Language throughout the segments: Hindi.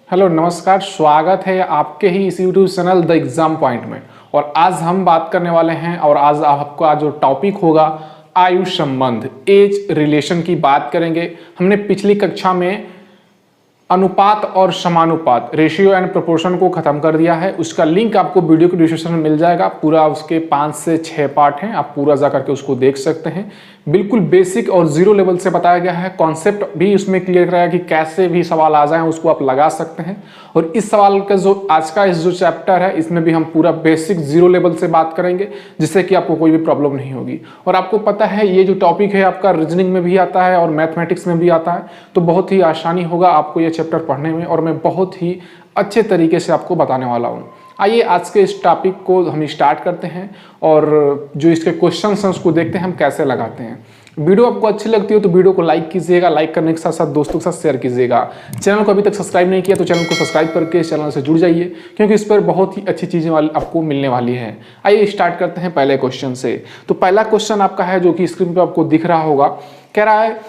हेलो नमस्कार, स्वागत है आपके ही इस YouTube channel the exam point में। और आज हम बात करने वाले हैं और आज आपका जो टॉपिक होगा आयु संबंध, एज रिलेशन की बात करेंगे। हमने पिछली कक्षा में अनुपात और समानुपात, रेशियो एंड प्रोपोर्शन को खत्म कर दिया है। उसका लिंक आपको वीडियो के डिस्क्रिप्शन में मिल जाएगा। पूरा उसके 5 से 6 पार्ट हैं, आप पूरा जा करके उसको देख सकते हैं। बिल्कुल बेसिक और जीरो लेवल से बताया गया है। कॉन्सेप्ट भी उसमें क्लियर कराया कि कैसे भी सवाल आ जाएं उसको आप लगा सकते हैं। और इस सवाल का जो आज का इस जो चैप्टर है इसमें भी हम पूरा बेसिक जीरो लेवल से बात करेंगे, जिससे कि आपको कोई भी प्रॉब्लम नहीं होगी। और आपको पता है ये जो टॉपिक है आपका रीजनिंग में भी आता है और मैथमेटिक्स में भी आता है, तो बहुत ही आसानी होगा आपको ये चैप्टर पढ़ने में और मैं बहुत ही अच्छे तरीके से आपको बताने वाला हूँ। आइए आज के इस टॉपिक को हम स्टार्ट करते हैं और जो इसके क्वेश्चन हैं उसको देखते हैं हम कैसे लगाते हैं। वीडियो आपको अच्छी लगती हो तो वीडियो को लाइक कीजिएगा, लाइक करने के साथ साथ दोस्तों के साथ शेयर कीजिएगा। चैनल को अभी तक सब्सक्राइब नहीं किया तो चैनल को सब्सक्राइब करके चैनल से जुड़ जाइए, क्योंकि इस पर बहुत ही अच्छी चीज़ें आपको मिलने वाली हैं। आइए स्टार्ट करते हैं पहले क्वेश्चन से। तो पहला क्वेश्चन आपका है जो कि स्क्रीन पर आपको दिख रहा होगा। कह रहा है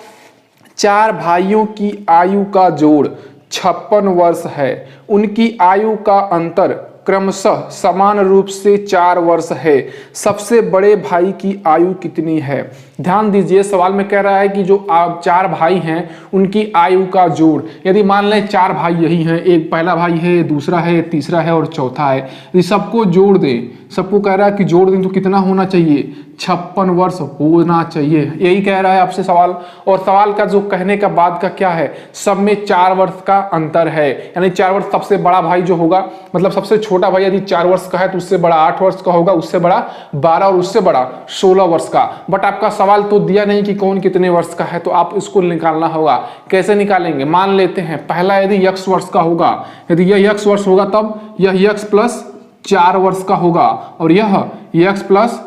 4 भाइयों की आयु का जोड़ 56 वर्ष है। उनकी आयु का अंतर क्रमशः समान रूप से 4 वर्ष है। सबसे बड़े भाई की आयु कितनी है? ध्यान दीजिए, सवाल में कह रहा है कि जो 4 भाई हैं उनकी आयु का जोड़। यदि मान लें 4 भाई यही हैं, एक पहला भाई है, दूसरा है, तीसरा है और चौथा है, यदि सबको जोड़ दें, सबको कह रहा है कि जोड़ दें तो कितना होना चाहिए? 56 वर्ष होना चाहिए। यही कह रहा है आपसे सवाल। और सवाल का जो कहने का बाद का क्या है, सब में 4 वर्ष का अंतर है। यानी 4 वर्ष सबसे बड़ा भाई जो होगा, मतलब सबसे छोटा भाई यदि 4 वर्ष का है तो उससे बड़ा 8 वर्ष का होगा, उससे बड़ा 12 और उससे बड़ा 16 वर्ष का। बट आपका सवाल तो दिया नहीं कि कौन कितने वर्ष का है, तो आप इसको निकालना होगा। कैसे निकालेंगे? मान लेते हैं पहला यदि x वर्ष का होगा, यदि यह x वर्ष होगा तब यह x प्लस 4 वर्ष का होगा और यह x प्लस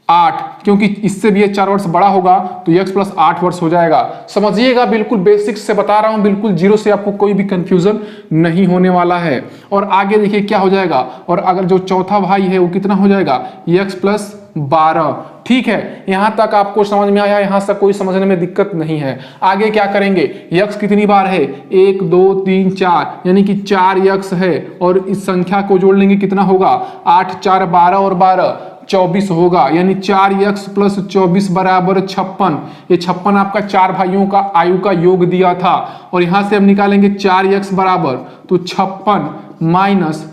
8, क्योंकि इससे भी 4 वर्ष बड़ा होगा तो x प्लस 8 वर्ष हो जाएगा। समझिएगा, बिल्कुल बेसिक से बता रहा हूं, बिल्कुल जीरो से, आपको कोई भी कंफ्यूजन नहीं होने वाला है। और आगे देखिए क्या हो जाएगा। और अगर जो चौथा भाई है वो कितना हो जाएगा? x plus 12। ठीक है, यहां तक आपको समझ में आया? यहां से कोई समझने में दिक्कत नहीं है। आगे क्या करेंगे? x कितनी बार है? 1 2 3 4, यानी कि 4x है और इस संख्या को जोड़ लेंगे, कितना होगा? 8 4 12 और 12 24 होगा। यानी 4x प्लस 24 बराबर 56। ये 56 आपका 4 भाइयों का आयु का योग दिया था। और यहां से हम निकालेंगे 4x बराबर, तो 56 माइनस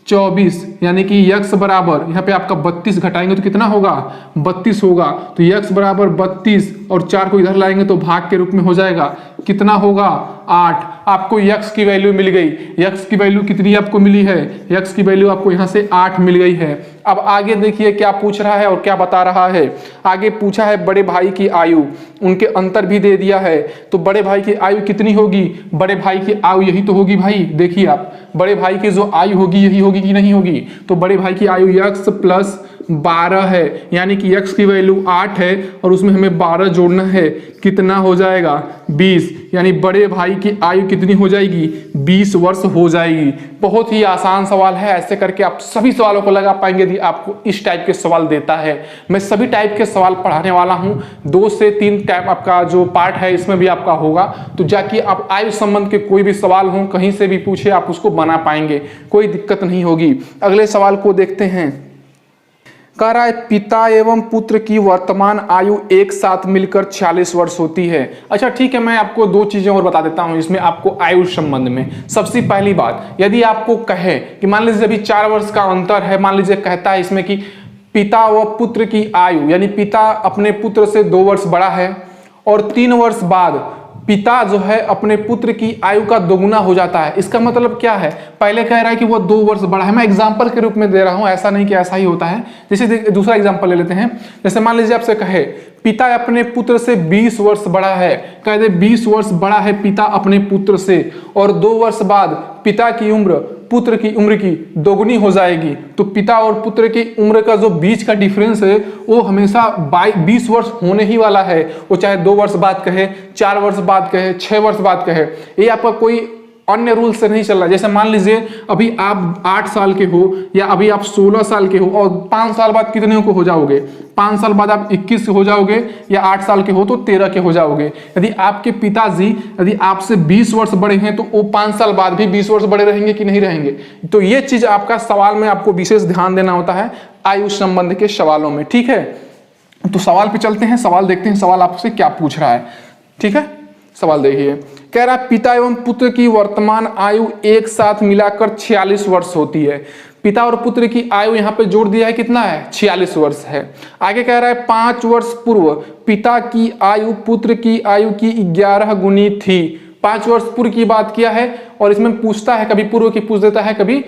24, यानी कि x बराबर, यहाँ पे आपका 32 घटाएंगे तो कितना होगा? 32 होगा। तो x बराबर 32 और 4 को इधर लाएंगे तो भाग के रूप में हो जाएगा, कितना होगा? 8। आपको x की वैल्यू मिल गई। x की वैल्यू कितनी आपको मिली है? x की वैल्यू आपको यहाँ से 8 मिल गई है। अब आगे देखिए क्या पूछ रहा है और क्या बता रहा है। आगे पूछा है बड़े भाई की आयु, उनके अंतर भी दे दिया है। तो बड़े भाई की आयु कितनी होगी? बड़े भाई की आयु यही तो होगी भाई। देखिए आप, बड़े भाई की जो आयु होगी यही होगी कि नहीं होगी? तो बड़े भाई की आयु x प्लस 12 है, यानी कि x की वैल्यू 8 है और उसमें हमें 12 जोड़ना है, कितना हो जाएगा? 20। यानी बड़े भाई की आयु कितनी हो जाएगी? 20 वर्ष हो जाएगी। बहुत ही आसान सवाल है। ऐसे करके आप सभी सवालों को लगा पाएंगे यदि आपको इस टाइप के सवाल देता है। मैं सभी टाइप के सवाल पढ़ाने वाला हूँ। 2 से 3 टाइप आपका जो पार्ट है इसमें भी आपका होगा। तो जाके आप आयु संबंध के कोई भी सवाल हो, कहीं से भी पूछे, आप उसको बना पाएंगे, कोई दिक्कत नहीं होगी। अगले सवाल को देखते हैं। कह रहा है पिता एवं पुत्र की वर्तमान आयु एक साथ मिलकर 46 वर्ष होती है। अच्छा ठीक है, मैं आपको 2 चीजें और बता देता हूं इसमें आपको आयु संबंध में। सबसे पहली बात, यदि आपको कहे कि मान लीजिए अभी 4 वर्ष का अंतर है, मान लीजिए कहता है इसमें कि पिता व पुत्र की आयु, यानी पिता अपने पुत्र से 2 वर्ष बड़ा है और 3 वर्ष बाद पिता जो है अपने पुत्र की आयु का दोगुना हो जाता है। इसका मतलब क्या है? पहले कह रहा है कि वो 2 वर्ष बड़ा है। मैं एग्जांपल के रूप में दे रहा हूं, ऐसा नहीं कि ऐसा ही होता है। जैसे दूसरा एग्जांपल ले लेते हैं। जैसे मान लीजिए आपसे कहे पिता अपने पुत्र से 20 वर्ष बड़ा है, कह दे 20 वर्ष बड़ा है पिता अपने पुत्र से, और 2 वर्ष बाद पिता की उम्र पुत्र की उम्र की दोगुनी हो जाएगी। तो पिता और पुत्र की उम्र का जो बीच का डिफरेंस है वो हमेशा 20 वर्ष होने ही वाला है। वो चाहे 2 वर्ष बाद कहे, 4 वर्ष बाद कहे, 6 वर्ष बाद कहे, ये आपका कोई अन्य रूल से नहीं चल रहा। जैसे मान लीजिए अभी आप 8 साल के हो या अभी आप 16 साल के हो और 5 साल बाद कितने को हो जाओगे, 5 साल बाद आप 21 हो जाओगे, या 8 साल के हो तो 13 के हो जाओगे। यदि आपके पिताजी यदि आपसे 20 वर्ष बड़े हैं तो वो 5 साल बाद भी 20 वर्ष बड़े रहेंगे कि नहीं रहेंगे। तो ये चीज आपका सवाल में आपको विशेष ध्यान देना होता है आयु संबंध के सवालों में, ठीक है। तो सवाल पे चलते हैं, सवाल देखते हैं सवाल आपसे क्या पूछ रहा है, ठीक है। सवाल देखिए, कह रहा है पिता एवं पुत्र की वर्तमान आयु एक साथ मिलाकर 46 वर्ष होती है। पिता और पुत्र की आयु यहाँ पे जोड़ दिया है, कितना है, 46 वर्ष है। आगे कह रहा है 5 वर्ष पूर्व पिता की आयु पुत्र की आयु की 11 गुनी थी। 5 वर्ष पूर्व की बात किया है और इसमें पूछता है, कभी पूर्व की पूछ देता है, कभी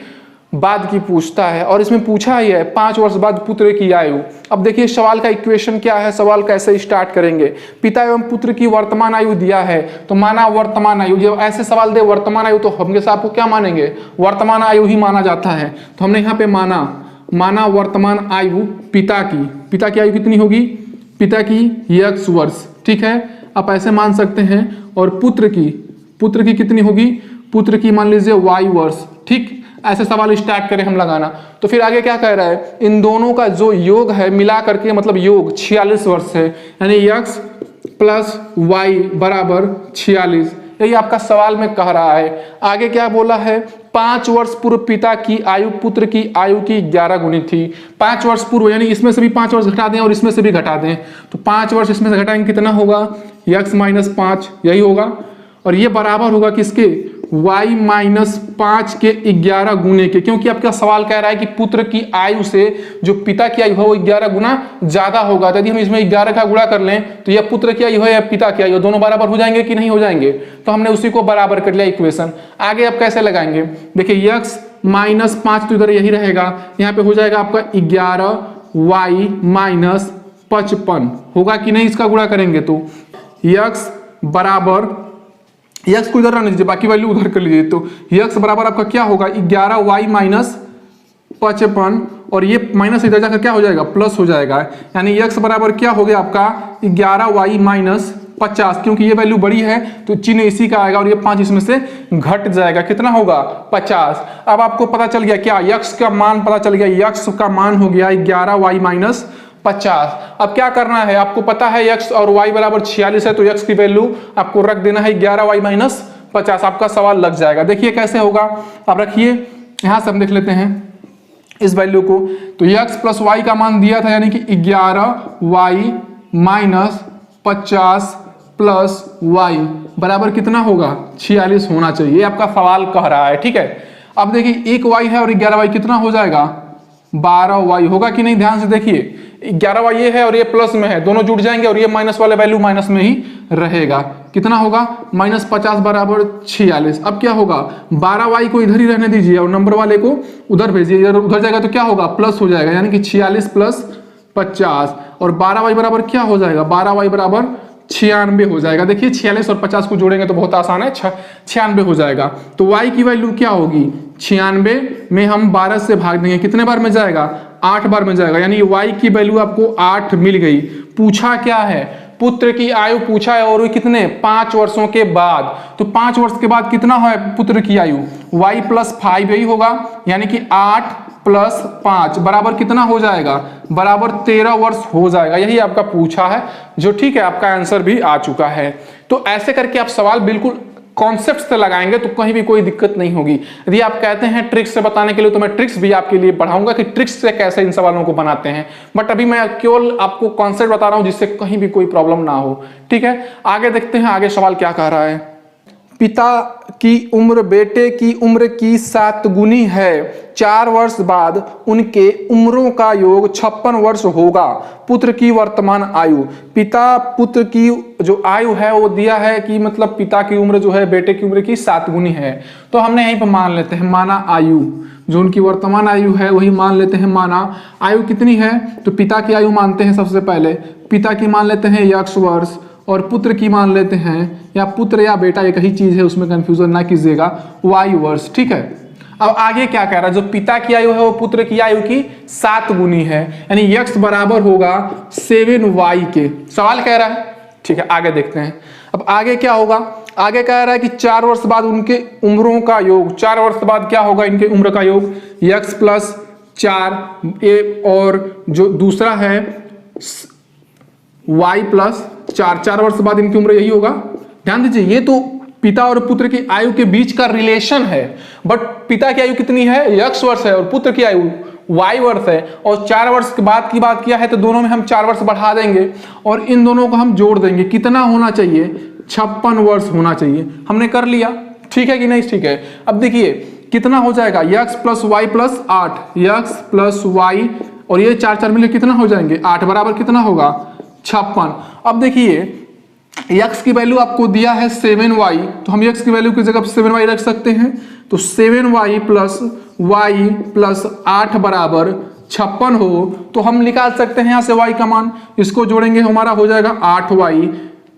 बाद की पूछता है, और इसमें पूछा ही है 5 वर्ष बाद पुत्र की आयु। अब देखिए सवाल का इक्वेशन क्या है, सवाल कैसे स्टार्ट करेंगे। पिता एवं पुत्र की वर्तमान आयु दिया है तो माना वर्तमान आयु। जब ऐसे सवाल दे वर्तमान आयु तो हमेशा आपको क्या मानेंगे, वर्तमान आयु ही माना जाता है। तो हमने यहाँ पे माना वर्तमान आयु पिता की आयु कितनी होगी, पिता की x वर्ष, ठीक है, आप ऐसे मान सकते हैं। और पुत्र की कितनी होगी, पुत्र की मान लीजिए y वर्ष, ठीक। ऐसे सवाल स्टार्ट करें हम लगाना। तो फिर आगे क्या कह रहा है, इन दोनों का जो योग है मिला करके मतलब योग 46 वर्ष है, यानी x प्लस y बराबर 46। यही आपका सवाल में कह रहा है। आगे क्या बोला है, 5 वर्ष पूर्व पिता की आयु पुत्र की आयु की 11 गुनी थी। 5 वर्ष पूर्व यानी इसमें से भी 5 वर्ष घटा दें और इसमें से भी घटा दें, तो 5 वर्ष इसमें से घटाएंगे कितना होगा, x माइनस 5, यही होगा। और ये बराबर होगा किसके, y माइनस 5 के 11 गुने के, क्योंकि आपका सवाल कह रहा है कि पुत्र की आयु से जो पिता की आयु है वो 11 गुना ज्यादा होगा। यदि हम इसमें 11 का गुणा कर लें तो यह पुत्र की आयु है या पिता की आयु, दोनों बराबर हो जाएंगे कि नहीं हो जाएंगे। तो हमने उसी को बराबर कर लिया इक्वेशन। आगे आप कैसे लगाएंगे, देखिए x माइनस 5 तो इधर यही रहेगा, यहाँ पे हो जाएगा आपका 11y माइनस 55 होगा कि नहीं, इसका गुणा करेंगे तो x बराबर, x को इधर रहने दीजिए, बाकी वैल्यू उधर कर लीजिए। तो x बराबर आपका क्या होगा, 11y माइनस 55, और ये माइनस इधर जाकर क्या हो जाएगा, प्लस हो जाएगा। यानी x बराबर क्या हो गया आपका 11y माइनस 50, क्योंकि ये वैल्यू बड़ी है तो चिन्ह इसी का आएगा और ये 5 इसमें से घट जाएगा, कितना होगा 50। अब आपको पता चल गया क्या, x का मान पता चल गया, x का मान हो गया 11y माइनस 50। अब क्या करना है, आपको पता है x और y बराबर 46 है, तो x की वैल्यू आपको रख देना है 11y माइनस 50, आपका सवाल लग जाएगा। देखिए कैसे होगा, आप रखिए, यहां से हम देख लेते हैं इस वैल्यू को। तो x प्लस y का मान दिया था, यानी कि 11y माइनस 50 प्लस y बराबर कितना होगा, 46 होना चाहिए, ये आपका सवाल कह रहा है, ठीक है। अब देखिए एक y है और 11y कितना हो जाएगा, 12y होगा कि नहीं, ध्यान से देखिए 11y ये है और ये प्लस में है, दोनों जुड़ जाएंगे और ये माइनस वाले वैल्यू माइनस में ही रहेगा, कितना होगा माइनस 50 बराबर 46। अब क्या होगा, 12y को इधर ही रहने दीजिए और नंबर वाले को उधर भेजिए, उधर जाएगा तो क्या होगा, प्लस हो जाएगा, यानी कि 46 प्लस 50, और 12y बराबर क्या हो जाएगा, 12y बराबर 96 हो जाएगा। देखिए 46 और 50 को जोड़ेंगे तो बहुत आसान है, 96 हो जाएगा। तो y की वैल्यू क्या होगी, 96 में हम 12 से भाग देंगे, कितने बार में जाएगा, 8 बार में जाएगा, यानी y की वैल्यू आपको 8 मिल गई। पूछा क्या है, पुत्र की आयु पूछा है, और कितने, 5 वर्षों के बाद। तो 5 वर्ष के बाद कितना है पुत्र की आयु, y प्लस 5 यही होगा, यानी कि 8 प्लस 5 बराबर कितना हो जाएगा, बराबर 13 वर्ष हो जाएगा। यही आपका पूछा है, जो ठीक है आपका आंसर भी आ चुका है। तो ऐसे करके आप सवाल बिल्कुल कॉन्सेप्ट से लगाएंगे तो कहीं भी कोई दिक्कत नहीं होगी। यदि आप कहते हैं ट्रिक्स से बताने के लिए, तो मैं ट्रिक्स भी आपके लिए पढ़ाऊंगा कि ट्रिक्स से कैसे इन सवालों को बनाते हैं, बट अभी मैं केवल आपको कॉन्सेप्ट बता रहा हूं जिससे कहीं भी कोई प्रॉब्लम ना हो, ठीक है। आगे देखते हैं, आगे सवाल क्या कह रहा है, पिता की उम्र बेटे की उम्र की 7 गुनी है, 4 वर्ष बाद उनके उम्रों का योग 56 वर्ष होगा। पुत्र की वर्तमान आयु, पिता पुत्र की जो आयु है वो दिया है कि मतलब पिता की उम्र जो है बेटे की उम्र की 7 गुनी है। तो हमने यहीं पर मान लेते हैं माना आयु, जो उनकी वर्तमान आयु है वही मान लेते हैं माना। आयु कितनी है, तो पिता की आयु मानते हैं, सबसे पहले पिता की मान लेते हैं x वर्ष, और पुत्र की मान लेते हैं, या पुत्र या बेटा एक ही चीज है, उसमें कंफ्यूजन ना कीजिएगा, y वर्ष, ठीक है। अब आगे क्या कह रहा है, जो पिता की आयु है वो पुत्र की आयु की 7 गुनी है, यानी x बराबर होगा 7y के, सवाल कह रहा है, ठीक है। आगे देखते हैं, अब आगे क्या होगा, आगे कह रहा है कि 4 वर्ष बाद उनके उम्रों का योग, 4 वर्ष बाद क्या होगा इनके उम्र का योग, x प्लस 4 ए, और जो दूसरा है y प्लस 4 वर्ष बाद इनकी उम्र यही होगा। ध्यान दीजिए ये तो पिता और पुत्र की आयु के बीच का रिलेशन है, बट पिता की आयु कितनी है, x वर्ष है, और पुत्र की आयु y वर्ष है, और 4 वर्ष के बाद की बात किया है तो दोनों में हम 4 वर्ष बढ़ा देंगे और इन दोनों को हम जोड़ देंगे। कितना होना चाहिए, 56 वर्ष होना चाहिए। हमने कर लिया, ठीक है कि नहीं, ठीक है। अब देखिए कितना हो जाएगा, x plus Y plus 8, x plus Y और ये 4 मिलकर कितना हो जाएंगे, 8 बराबर कितना होगा, 56। अब देखिए x की वैल्यू आपको दिया है 7y, तो हम x की वैल्यू की जगह 7y रख सकते हैं, तो 7y प्लस वाई प्लस 8 बराबर 56 हो, तो हम निकाल सकते हैं यहाँ से y का मान, इसको जोड़ेंगे हमारा हो जाएगा 8y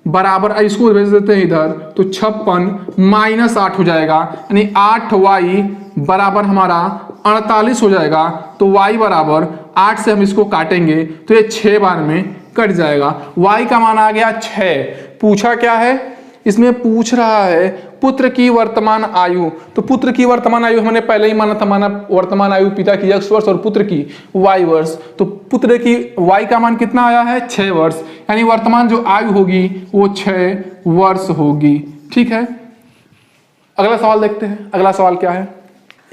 बराबर, इसको भेज देते हैं इधर, तो 56 माइनस 8 हो जाएगा, यानी 8y बराबर हमारा 48 हो जाएगा। तो y बराबर 8 से हम इसको काटेंगे तो ये 6 बार में कट जाएगा। y का मान आ गया 6। पूछा क्या है, इसमें पूछ रहा है पुत्र की वर्तमान आयु, तो पुत्र की वर्तमान आयु हमने पहले ही माना था, माना वर्तमान आयु पिता की x वर्ष और पुत्र की y वर्ष, तो पुत्र की y का मान कितना आया है, 6 वर्ष, यानी वर्तमान जो आयु होगी वो 6 वर्ष होगी। ठीक है, अगला सवाल देखते हैं। अगला सवाल क्या है,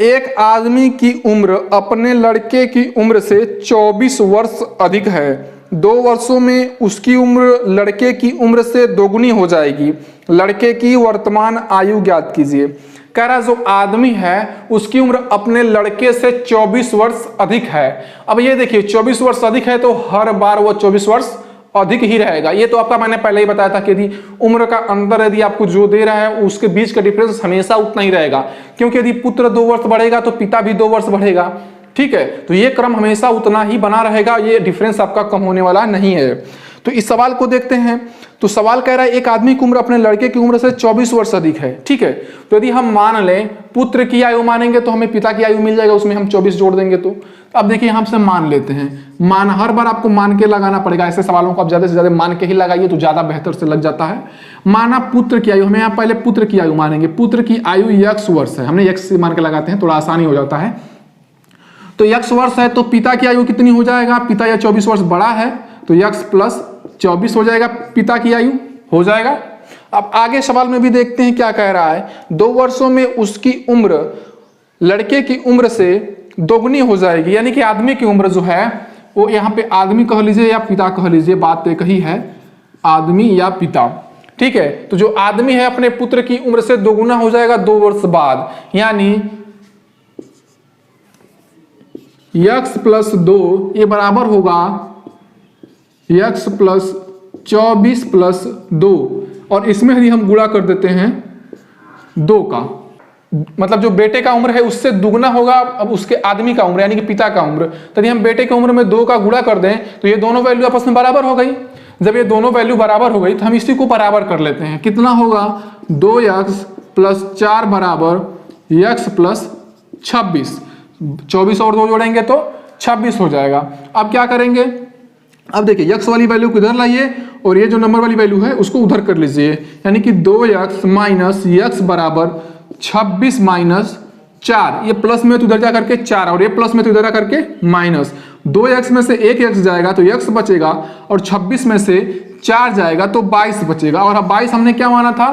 एक आदमी की उम्र अपने लड़के की उम्र से 24 वर्ष अधिक है, 2 वर्षों में उसकी उम्र लड़के की उम्र से दोगुनी हो जाएगी, लड़के की वर्तमान आयु ज्ञात कीजिए। कह रहा जो आदमी है उसकी उम्र अपने लड़के से 24 वर्ष अधिक है। अब ये देखिए 24 वर्ष अधिक है तो हर बार वो 24 वर्ष अधिक ही रहेगा। ये तो आपका मैंने पहले ही बताया था कि यदि उम्र का अंतर यदि आपको जो दे रहा है उसके बीच का डिफरेंस हमेशा उतना ही रहेगा, क्योंकि यदि पुत्र 2 वर्ष बढ़ेगा तो पिता भी 2 वर्ष बढ़ेगा। ठीक है, तो ये क्रम हमेशा उतना ही बना रहेगा, ये डिफरेंस आपका कम होने वाला नहीं है। तो इस सवाल को देखते हैं। तो सवाल कह रहा है एक आदमी की उम्र अपने लड़के की उम्र से 24 वर्ष अधिक है। ठीक है, तो यदि हम मान लें पुत्र की आयु मानेंगे तो हमें पिता की आयु मिल जाएगा, उसमें हम 24 जोड़ देंगे। तो अब देखिए हम से मान लेते हैं, मान हर बार आपको मान के लगाना पड़ेगा, ऐसे सवालों को आप ज्यादा से ज्यादा मान के ही लगाइए तो ज्यादा बेहतर से लग जाता है। माना पुत्र की आयु, हमें यहाँ पहले पुत्र की आयु मानेंगे, पुत्र की आयु x वर्ष है, हमने x से मान के लगाते हैं, थोड़ा आसानी हो जाता है। तो x वर्ष है तो पिता की आयु कितनी हो जाएगा, पिता या 24 वर्ष बड़ा है तो x प्लस 24 हो जाएगा, पिता की आयु हो जाएगा। अब आगे सवाल में भी देखते हैं क्या कह रहा है, 2 वर्षों में उसकी उम्र लड़के की उम्र से दोगुनी हो जाएगी, यानी कि आदमी की उम्र जो है वो यहाँ पे आदमी कह लीजिए या पिता कह लीजिए, बात एक ही है, आदमी या पिता। ठीक है, तो जो आदमी है अपने पुत्र की उम्र से दोगुना हो जाएगा 2 वर्ष बाद, यानी x प्लस 2 ये बराबर होगा x प्लस 24 प्लस 2, और इसमें यदि हम गुणा कर देते हैं 2 का, मतलब जो बेटे का उम्र है उससे दुगना होगा अब उसके आदमी का उम्र यानी कि पिता का उम्र, तो यदि हम बेटे की उम्र में 2 का गुणा कर दें तो ये दोनों वैल्यू आपस में बराबर हो गई। जब ये दोनों वैल्यू बराबर हो गई तो हम इसी को बराबर कर लेते हैं, कितना होगा 2x प्लस 4 बराबर x प्लस 26, 24 और 2 जोड़ेंगे तो 26 हो जाएगा। अब क्या करेंगे, अब देखिए x वाली वैल्यू को इधर लाइए और ये जो नंबर वाली वैल्यू है उसको उधर कर लीजिए, यानी कि 2x माइनस x बराबर 26 माइनस 4, ये प्लस में तो इधर जा करके 4 और ये प्लस में तो इधर जा करके माइनस, 2x में से 1x जाएगा तो x बचेगा और 26 में से 4 जाएगा तो 22 बचेगा। और 22 हमने क्या माना था,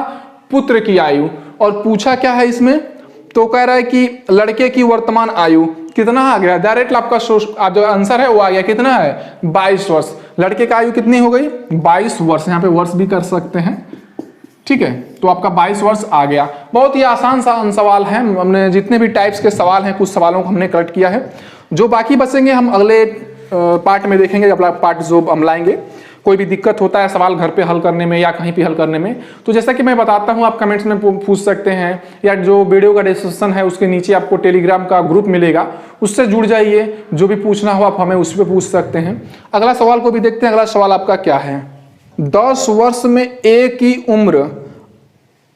पुत्र की आयु, और पूछा क्या है इसमें, तो कह रहा है कि लड़के की वर्तमान आयु कितना आ गया, डायरेक्ट आपका जो आंसर है वो आ गया, कितना है 22 वर्ष। लड़के का आयु कितनी हो गई 22 वर्ष, यहाँ पे वर्ष भी कर सकते हैं। ठीक है, तो आपका 22 वर्ष आ गया। बहुत ही आसान सा सवाल है, हमने जितने भी टाइप्स के सवाल हैं कुछ सवालों को हमने करेक्ट किया है, जो बाकी बचेंगे हम अगले पार्ट में देखेंगे, अगला पार्ट जो हम लाएंगे। कोई भी दिक्कत होता है सवाल घर पे हल करने में या कहीं पे हल करने में तो जैसा कि मैं बताता हूं आप कमेंट्स में पूछ सकते हैं, या जो वीडियो का डिस्क्रिप्शन है उसके नीचे आपको टेलीग्राम का ग्रुप मिलेगा, उससे जुड़ जाइए, जो भी पूछना हो आप हमें उस पर पूछ सकते हैं। अगला सवाल को भी देखते हैं। अगला सवाल आपका क्या है, 10 वर्ष में ए की उम्र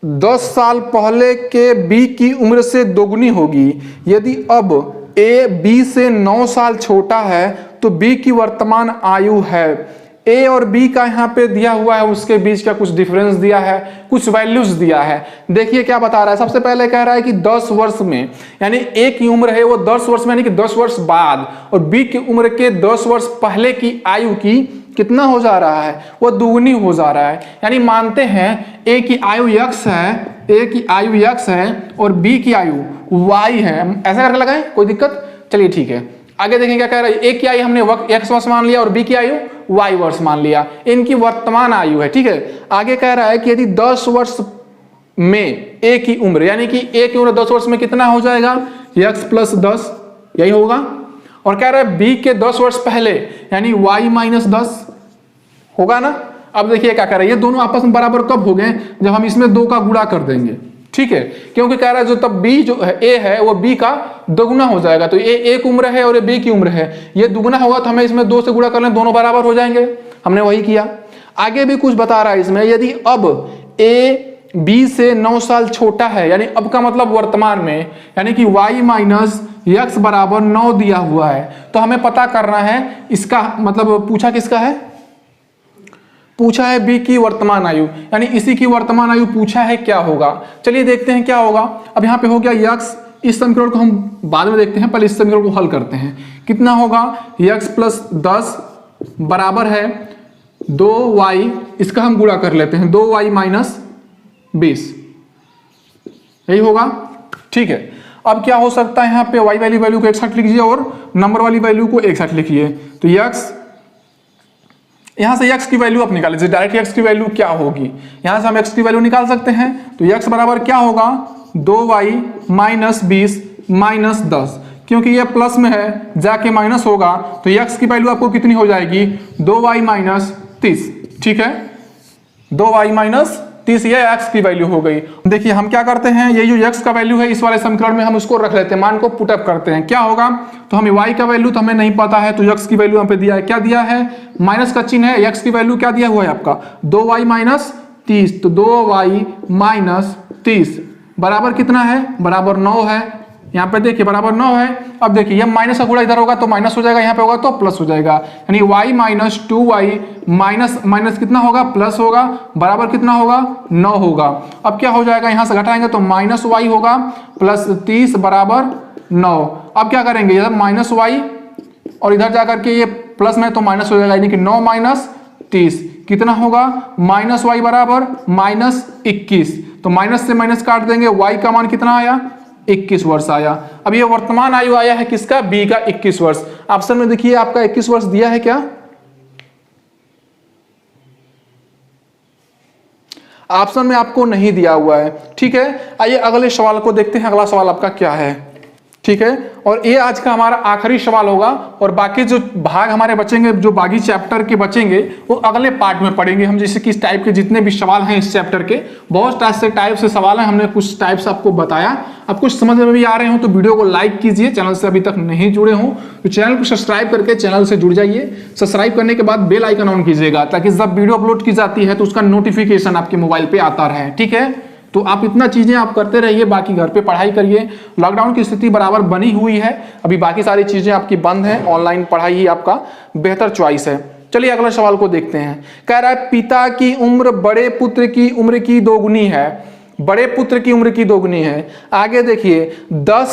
10 साल पहले के बी की उम्र से दोगुनी होगी, यदि अब ए बी से 9 साल छोटा है तो बी की वर्तमान आयु है, ए और बी का यहाँ पे दिया हुआ है, उसके बीच का कुछ डिफरेंस दिया है, कुछ वैल्यूज दिया है। देखिए क्या बता रहा है, सबसे पहले कह रहा है कि 10 वर्ष में, यानी ए की उम्र है वो 10 वर्ष में यानी कि 10 वर्ष बाद, और बी की उम्र के 10 वर्ष पहले की आयु की कितना हो जा रहा है, वो दुगनी हो जा रहा है। यानी मानते हैं ए की आयु x है, ए की आयु x है और बी की आयु y है। ऐसा करके लगाएं, कोई दिक्कत? चलिए ठीक है, आगे देखें क्या कह रहा है। ए की आयु हमने x वर्ष मान लिया और बी की आयु y वर्ष मान लिया, इनकी वर्तमान आयु है। ठीक है, आगे कह रहा है कि यदि 10 वर्ष में ए की उम्र, यानी कि ए की उम्र 10 वर्ष में कितना हो जाएगा, x + 10, यही होगा। और कह रहा है बी के 10 वर्ष पहले यानी y - 10 होगा ना। अब देखिए क्या कह रहा है, ये दोनों आपस में बराबर कब हो गए, जब हम इसमें 2 का गुणा कर देंगे। ठीक है, क्योंकि कह रहा है जो तब बी जो है ए है वो बी का दोगुना हो जाएगा। तो ये एक उम्र है और ये बी की उम्र है, ये दुगुना होगा तो हमें इसमें 2 से गुणा कर लें, दोनों बराबर हो जाएंगे। हमने वही किया। आगे भी कुछ बता रहा है इसमें, यदि अब ए बी से 9 साल छोटा है, यानी अब का मतलब वर्तमान में, यानी कि y - x = 9 दिया हुआ है, तो हमें पता करना है इसका मतलब, पूछा किसका है, पूछा है बी की वर्तमान आयु, यानी इसी की वर्तमान आयु पूछा है, क्या होगा। चलिए देखते हैं क्या होगा। अब यहाँ पे हो गया x, इस समीकरण को हम बाद में देखते हैं, पहले इस समीकरण को हल करते हैं। कितना होगा, x + 10 बराबर है 2y, इसका हम गुणा कर लेते हैं, 2y - 20, यही होगा। ठीक है, अब क्या हो सकता है, यहाँ पे y वाली वैल्यू को एक साथ लिखिए और नंबर वाली वैल्यू को एक साथ लिखिए। तो x, यहां से x की वैल्यू आप निकाल लीजिए, डायरेक्ट x की वैल्यू क्या होगी, यहां से हम x की वैल्यू निकाल सकते हैं। तो x बराबर क्या होगा, 2y - 20 - 10, क्योंकि ये प्लस में है जाके माइनस होगा, तो x की वैल्यू आपको कितनी हो जाएगी, 2y - 30। ठीक है, 2y - 30, ये x की वैल्यू हो गई। देखिए हम क्या करते हैं, ये जो x का वैल्यू है इस वाले समीकरण में हम उसको रख लेते हैं, मान को पुटअप करते हैं। क्या होगा, तो हमें y का वैल्यू तो हमें नहीं पता है, तो x की वैल्यू हम पे दिया है, क्या दिया है, माइनस का चिन्ह है, x की वैल्यू क्या दिया हुआ है आपका, 2y - 30, तो 2y - 30 बराबर कितना है, बराबर 9 है। यहाँ पे देखिए बराबर 9 है। अब देखिए ये माइनस का गुणा इधर होगा तो माइनस हो जाएगा, यहाँ पे होगा तो प्लस हो जाएगा, यानी y - 2y माइनस कितना होगा, प्लस होगा, बराबर कितना होगा, 9 होगा। अब क्या हो जाएगा, यहाँ से घटाएंगे तो -y होगा प्लस 30 बराबर 9। अब क्या करेंगे, इधर -y और इधर जाकर के ये प्लस में तो माइनस हो जाएगा, यानी कि 9 - 30 कितना होगा, -y बराबर -21। तो माइनस से माइनस काट देंगे, y का मान कितना आया, 21 वर्ष आया। अब ये वर्तमान आयु आया है किसका, बी का 21 वर्ष। ऑप्शन में देखिए आपका 21 वर्ष दिया है क्या, ऑप्शन में आपको नहीं दिया हुआ है। ठीक है, आइए अगले सवाल को देखते हैं, अगला सवाल आपका क्या है। ठीक है, और ये आज का हमारा आखिरी सवाल होगा, और बाकी जो भाग हमारे बचेंगे, जो बाकी चैप्टर के बचेंगे वो अगले पार्ट में पढ़ेंगे हम। जैसे कि इस टाइप के जितने भी सवाल हैं इस चैप्टर के, बहुत टाइप से सवाल हैं, हमने कुछ टाइप से आपको बताया। अब कुछ समझ में भी आ रहे हो तो वीडियो को लाइक कीजिए, चैनल से अभी तक नहीं जुड़े हो तो चैनल को सब्सक्राइब करके चैनल से जुड़ जाइए। सब्सक्राइब करने के बाद बेल आइकन ऑन कीजिएगा, ताकि जब वीडियो अपलोड की जाती है तो उसका नोटिफिकेशन आपके मोबाइल पे आता रहे। ठीक है, तो आप इतना चीजें आप करते रहिए, बाकी घर पे पढ़ाई करिए। लॉकडाउन की स्थिति बराबर बनी हुई है, अभी बाकी सारी चीजें आपकी बंद हैं, ऑनलाइन पढ़ाई ही आपका बेहतर चॉइस है। चलिए अगले सवाल को देखते हैं। कह रहा है पिता की उम्र बड़े पुत्र की उम्र की दोगुनी है, बड़े पुत्र की उम्र की दोगुनी है। आगे देखिए 10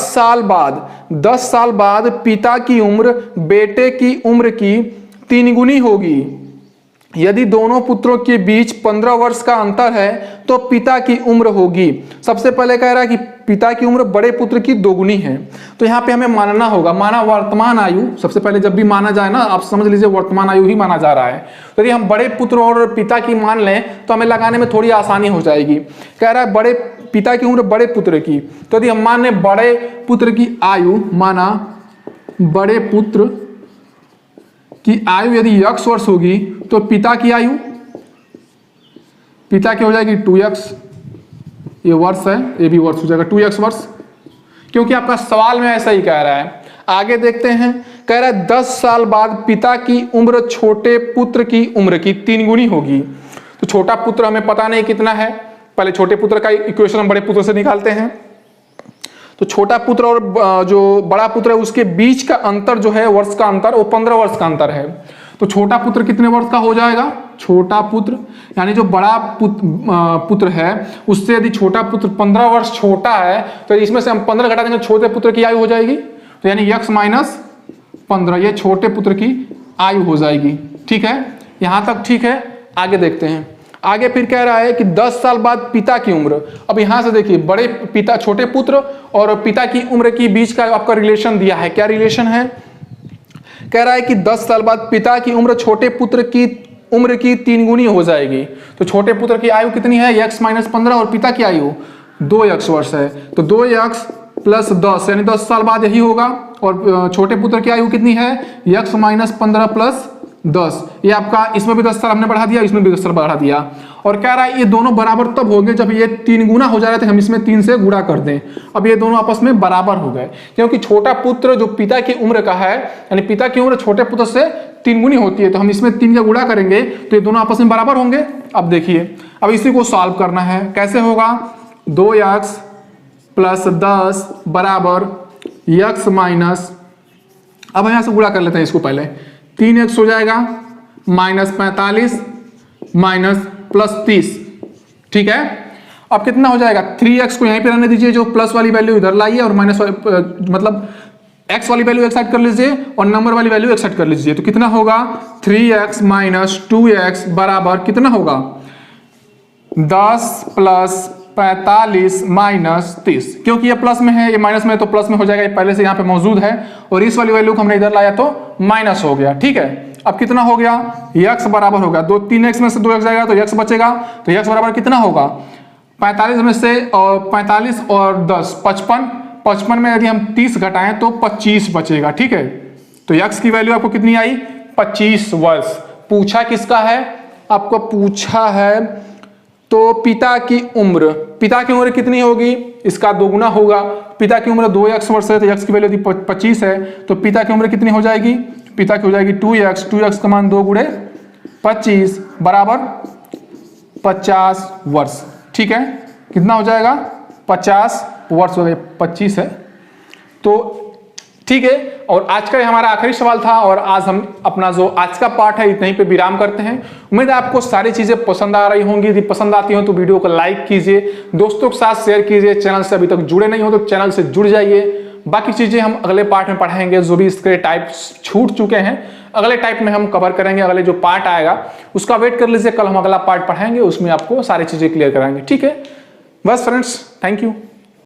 साल बाद पिता की उम्र बेटे की उम्र की 3 गुनी होगी। यदि दोनों पुत्रों के बीच 15 वर्ष का अंतर है तो पिता की उम्र होगी। सबसे पहले कह रहा है कि पिता की उम्र बड़े पुत्र की दोगुनी है, तो यहाँ पे हमें मानना होगा, माना वर्तमान आयु, सबसे पहले जब भी माना जाए ना, आप समझ लीजिए वर्तमान आयु ही माना जा रहा है। तो यदि हम बड़े पुत्र और पिता की मान लें तो हमें लगाने में थोड़ी आसानी हो जाएगी। कह रहा है बड़े पिता की उम्र बड़े पुत्र की, तो यदि हम मान लें बड़े पुत्र की आयु, माना बड़े पुत्र की आयु यदि x वर्ष होगी तो पिता की आयु, पिता की हो जाएगी 2x, ये वर्ष है, ये भी वर्ष हो जाएगा 2x वर्ष, क्योंकि आपका सवाल में ऐसा ही कह रहा है। आगे देखते हैं, कह रहा है 10 साल बाद पिता की उम्र छोटे पुत्र की उम्र की 3 गुनी होगी। तो छोटा पुत्र हमें पता नहीं कितना है, पहले छोटे पुत्र का इक्वेशन हम बड़े पुत्र से निकालते हैं। तो छोटा पुत्र और जो बड़ा पुत्र है उसके बीच का अंतर जो है, वर्ष का अंतर, वो 15 वर्ष का अंतर है। तो छोटा पुत्र कितने वर्ष का हो जाएगा? छोटा पुत्र यानी जो बड़ा पुत्र है उससे यदि छोटा पुत्र 15 वर्ष छोटा है तो इसमें से हम 15 घटा देंगे, छोटे पुत्र की आयु हो जाएगी। तो यानी x माइनस 15 ये छोटे पुत्र की आयु हो जाएगी। ठीक है, यहां तक ठीक है। आगे देखते हैं। आगे फिर कह रहा है कि 10 साल बाद पिता की उम्र। अब यहां से देखिए, बड़े पिता, छोटे पुत्र और पिता की उम्र के बीच का आपका रिलेशन दिया है। क्या रिलेशन है? कह रहा है कि 10 साल बाद पिता की उम्र छोटे पुत्र की उम्र की 3 गुनी हो जाएगी। तो छोटे पुत्र की आयु कितनी है? x माइनस 15 और पिता की आयु 2x वर्ष है। तो 2x प्लस 10 यानी 10 साल बाद यही होगा। और छोटे पुत्र की आयु कितनी है? x minus 15 plus 10। ये आपका इसमें भी 10 साल हमने बढ़ा दिया, इसमें भी 10 साल बढ़ा दिया। और कह रहा है ये दोनों बराबर तब होंगे जब ये 3 गुना हो जा रहे थे, हम इसमें 3 से गुणा कर दें। अब ये दोनों आपस में बराबर हो गए, क्योंकि छोटा पुत्र जो पिता की उम्र का है, यानी पिता की उम्र छोटे पुत्र से 3 गुनी होती है, तो हम इसमें 3 का गुणा करेंगे तो ये दोनों आपस में बराबर होंगे। अब देखिए, अब इसी को सॉल्व करना है। कैसे होगा? 2x प्लस 10 बराबर x माइनस, अब यहां से गुणा कर लेते हैं इसको पहले। 3x हो जाएगा माइनस 45 माइनस प्लस 30। ठीक है, अब कितना हो जाएगा? 3x को यहीं पे रहने दीजिए, जो प्लस वाली वैल्यू इधर लाइए और माइनस मतलब x वाली वैल्यू एक साइड कर लीजिए और नंबर वाली वैल्यू एक साइड कर लीजिए। तो कितना होगा? 3x माइनस 2x बराबर कितना होगा? 10 प्लस 45 माइनस 30। क्योंकि ये प्लस में है, ये माइनस में है, तो प्लस में हो जाएगा, ये पहले से यहाँ पे मौजूद है। और इस वाली वैल्यू को हमने इधर लाया तो माइनस हो गया। ठीक है, अब कितना हो गया? x बराबर होगा 3x में से 2x जाएगा तो x बचेगा। तो x बराबर कितना होगा? 45 में से और 45 और 10 55 में यदि हम 30 घटाएं तो 25 बचेगा। ठीक है, तो x की वैल्यू आपको कितनी आई? 25 वर्ष। पूछा किसका है? आपको पूछा है तो पिता की उम्र। पिता की उम्र कितनी होगी? इसका दोगुना होगा। पिता की उम्र 2x वर्ष है तो x की वैल्यू यदि 25 है तो पिता की उम्र कितनी हो जाएगी? पिता की हो जाएगी 2x का मान 2 गुणे 25 बराबर 50 वर्ष। ठीक है, कितना हो जाएगा? 50 वर्ष हो गए, 25 है। तो ठीक है, और आज का हमारा आखिरी सवाल था और आज हम अपना जो आज का पार्ट है इतने पे विराम करते हैं। उम्मीद है आपको सारी चीजें पसंद आ रही होंगी। यदि पसंद आती हो तो वीडियो को लाइक कीजिए, दोस्तों के साथ शेयर कीजिए। चैनल से अभी तक जुड़े नहीं हो तो चैनल से जुड़ जाइए। बाकी चीजें हम अगले पार्ट में पढ़ाएंगे, जो भी इसके टाइप छूट चुके हैं अगले टाइप में हम कवर करेंगे। अगले जो पार्ट आएगा उसका वेट कर लीजिए, कल हम अगला पार्ट पढ़ाएंगे, उसमें आपको सारी चीजें क्लियर कराएंगे। ठीक है, बस फ्रेंड्स, थैंक यू।